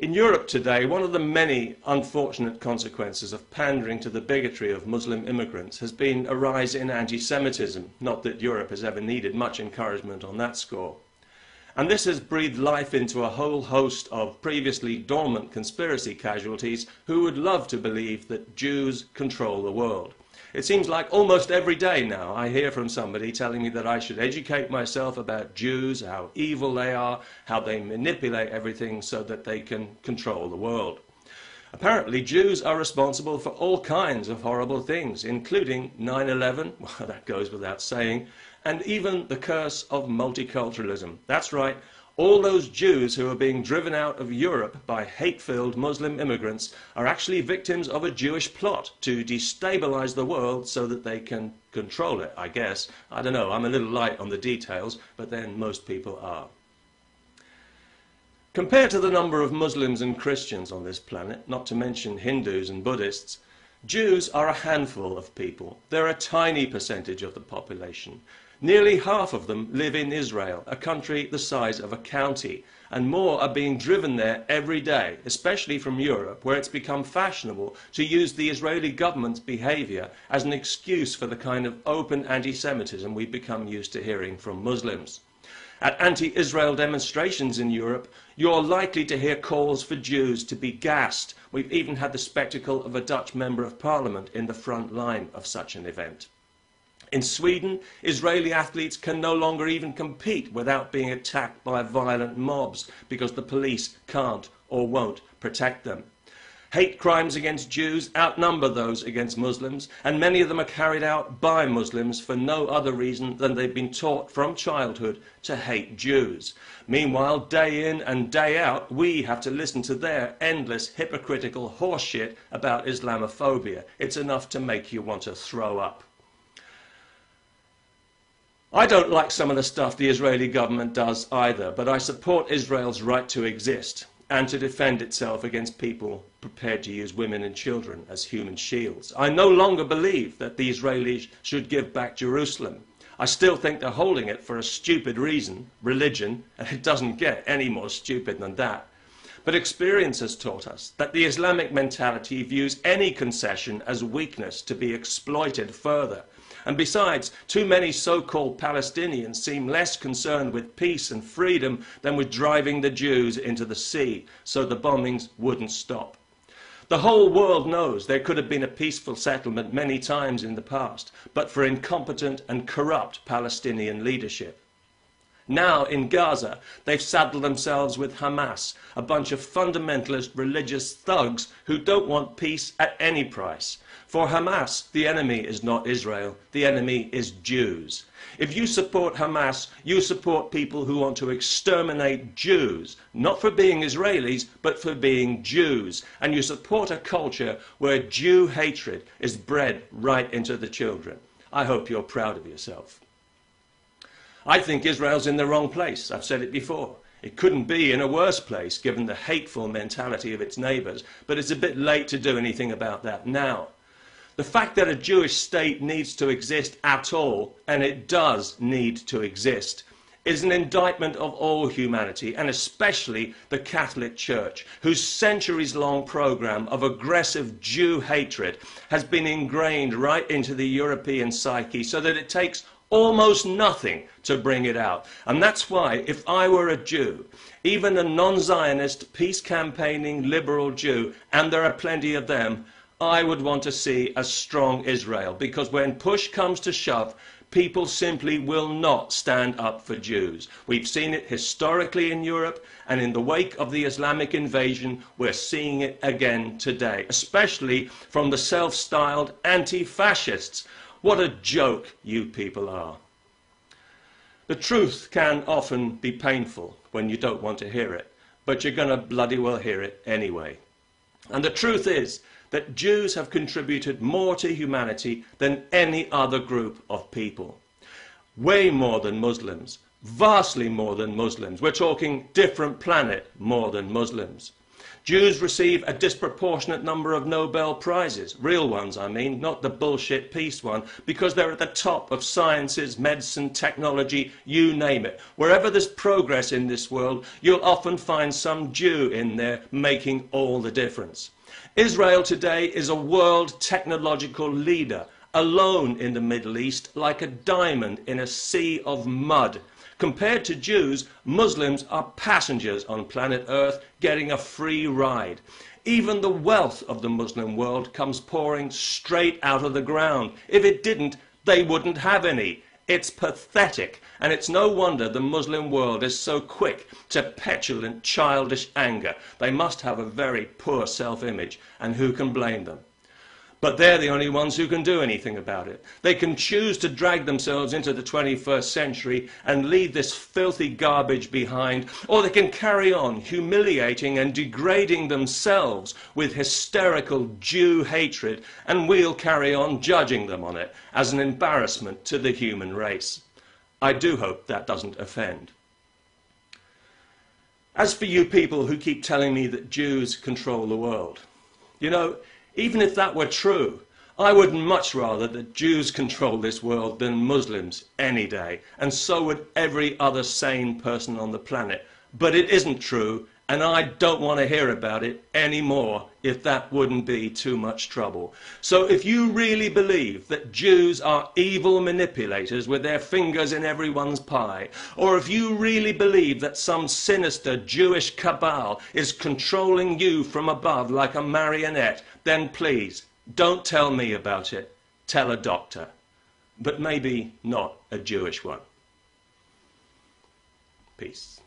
In Europe today, one of the many unfortunate consequences of pandering to the bigotry of Muslim immigrants has been a rise in anti-Semitism. Not that Europe has ever needed much encouragement on that score. And this has breathed life into a whole host of previously dormant conspiracy casualties who would love to believe that Jews control the world. It seems like almost every day now I hear from somebody telling me that I should educate myself about Jews, how evil they are, how they manipulate everything so that they can control the world. Apparently Jews are responsible for all kinds of horrible things, including 9/11, well, that goes without saying, and even the curse of multiculturalism. That's right. All those Jews who are being driven out of Europe by hate-filled Muslim immigrants are actually victims of a Jewish plot to destabilize the world so that they can control it, I guess. I don't know, I'm a little light on the details, but then most people are. Compared to the number of Muslims and Christians on this planet, not to mention Hindus and Buddhists, Jews are a handful of people. They're a tiny percentage of the population. Nearly half of them live in Israel, a country the size of a county, and more are being driven there every day, especially from Europe, where it's become fashionable to use the Israeli government's behavior as an excuse for the kind of open anti-Semitism we've become used to hearing from Muslims. At anti-Israel demonstrations in Europe, you're likely to hear calls for Jews to be gassed. We've even had the spectacle of a Dutch member of parliament in the front line of such an event. In Sweden, Israeli athletes can no longer even compete without being attacked by violent mobs because the police can't or won't protect them. Hate crimes against Jews outnumber those against Muslims, and many of them are carried out by Muslims for no other reason than they've been taught from childhood to hate Jews. Meanwhile, day in and day out, we have to listen to their endless hypocritical horseshit about Islamophobia. It's enough to make you want to throw up. I don't like some of the stuff the Israeli government does either, but I support Israel's right to exist and to defend itself against people prepared to use women and children as human shields. I no longer believe that the Israelis should give back Jerusalem. I still think they're holding it for a stupid reason, religion, and it doesn't get any more stupid than that. But experience has taught us that the Islamic mentality views any concession as weakness to be exploited further. And besides, too many so-called Palestinians seem less concerned with peace and freedom than with driving the Jews into the sea, so the bombings wouldn't stop. The whole world knows there could have been a peaceful settlement many times in the past, but for incompetent and corrupt Palestinian leadership. Now in Gaza, they've saddled themselves with Hamas, a bunch of fundamentalist religious thugs who don't want peace at any price. For Hamas, the enemy is not Israel, the enemy is Jews. If you support Hamas, you support people who want to exterminate Jews, not for being Israelis, but for being Jews. And you support a culture where Jew hatred is bred right into the children. I hope you're proud of yourself. I think Israel's in the wrong place. I've said it before. It couldn't be in a worse place given the hateful mentality of its neighbours, but it's a bit late to do anything about that now. The fact that a Jewish state needs to exist at all, and it does need to exist, is an indictment of all humanity, and especially the Catholic Church, whose centuries-long program of aggressive Jew hatred has been ingrained right into the European psyche so that it takes almost nothing to bring it out. And that's why, if I were a Jew, even a non-Zionist, peace-campaigning liberal Jew, and there are plenty of them, I would want to see a strong Israel, because when push comes to shove, people simply will not stand up for Jews. We've seen it historically in Europe, and in the wake of the Islamic invasion, we're seeing it again today, especially from the self-styled anti-fascists. What a joke you people are. The truth can often be painful when you don't want to hear it, but you're going to bloody well hear it anyway. And the truth is that Jews have contributed more to humanity than any other group of people. Way more than Muslims, vastly more than Muslims. We're talking different planet more than Muslims. Jews receive a disproportionate number of Nobel Prizes, real ones I mean, not the bullshit peace one, because they're at the top of sciences, medicine, technology, you name it. Wherever there's progress in this world, you'll often find some Jew in there making all the difference. Israel today is a world technological leader, alone in the Middle East, like a diamond in a sea of mud. Compared to Jews, Muslims are passengers on planet Earth getting a free ride. Even the wealth of the Muslim world comes pouring straight out of the ground. If it didn't, they wouldn't have any. It's pathetic, and it's no wonder the Muslim world is so quick to petulant, childish anger. They must have a very poor self-image, and who can blame them? But they're the only ones who can do anything about it. They can choose to drag themselves into the 21st century and leave this filthy garbage behind, or they can carry on humiliating and degrading themselves with hysterical Jew hatred, and we'll carry on judging them on it as an embarrassment to the human race. I do hope that doesn't offend. As for you people who keep telling me that Jews control the world, you know, even if that were true, I would much rather that Jews control this world than Muslims any day, and so would every other sane person on the planet. But it isn't true, and I don't want to hear about it anymore if that wouldn't be too much trouble. So if you really believe that Jews are evil manipulators with their fingers in everyone's pie, or if you really believe that some sinister Jewish cabal is controlling you from above like a marionette, then please, don't tell me about it. Tell a doctor. But maybe not a Jewish one. Peace.